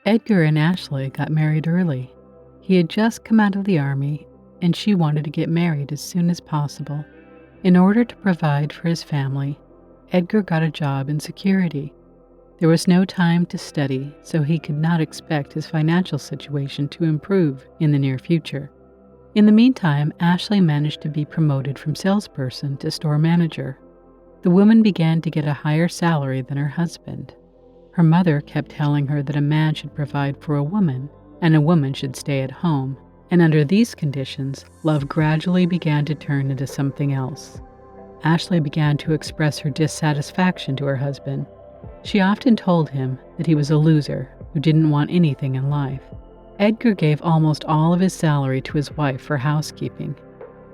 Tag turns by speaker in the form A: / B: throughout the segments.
A: Edgar and Ashley got married early. He had just come out of the army, and she wanted to get married as soon as possible. In order to provide for his family, Edgar got a job in security. There was no time to study, so he could not expect his financial situation to improve in the near future. In the meantime, Ashley managed to be promoted from salesperson to store manager. The woman began to get a higher salary than her husband. Her mother kept telling her that a man should provide for a woman, and a woman should stay at home. And under these conditions, love gradually began to turn into something else. Ashley began to express her dissatisfaction to her husband. She often told him that he was a loser who didn't want anything in life. Edgar gave almost all of his salary to his wife for housekeeping.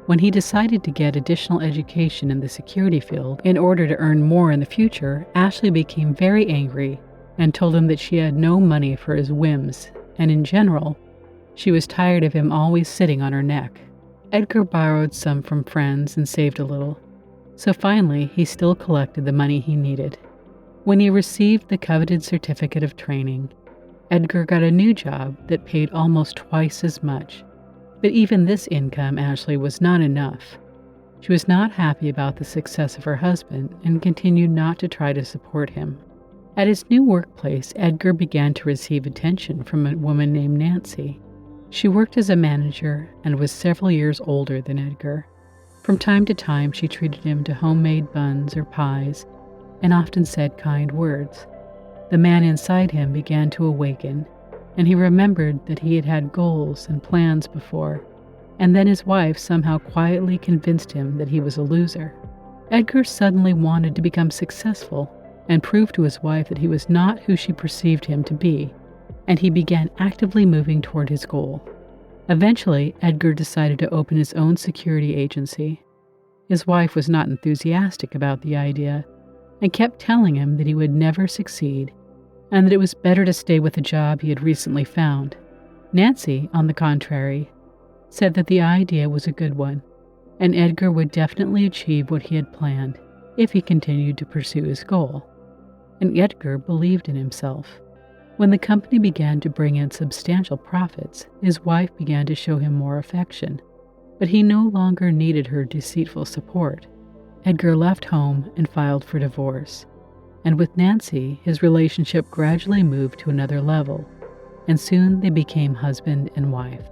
A: When he decided to get additional education in the security field in order to earn more in the future, Ashley became very angry and told him that she had no money for his whims, and in general, she was tired of him always sitting on her neck. Edgar borrowed some from friends and saved a little, so finally he still collected the money he needed. When he received the coveted certificate of training, Edgar got a new job that paid almost twice as much. But even this income, Ashley, was not enough. She was not happy about the success of her husband and continued not to try to support him. At his new workplace, Edgar began to receive attention from a woman named Nancy. She worked as a manager and was several years older than Edgar. From time to time, she treated him to homemade buns or pies and often said kind words. The man inside him began to awaken, and he remembered that he had had goals and plans before, and then his wife somehow quietly convinced him that he was a loser. Edgar suddenly wanted to become successful and prove to his wife that he was not who she perceived him to be, and he began actively moving toward his goal. Eventually, Edgar decided to open his own security agency. His wife was not enthusiastic about the idea and kept telling him that he would never succeed and that it was better to stay with the job he had recently found. Nancy, on the contrary, said that the idea was a good one, and Edgar would definitely achieve what he had planned if he continued to pursue his goal. And Edgar believed in himself. When the company began to bring in substantial profits, his wife began to show him more affection, but he no longer needed her deceitful support. Edgar left home and filed for divorce. And with Nancy, his relationship gradually moved to another level, and soon they became husband and wife.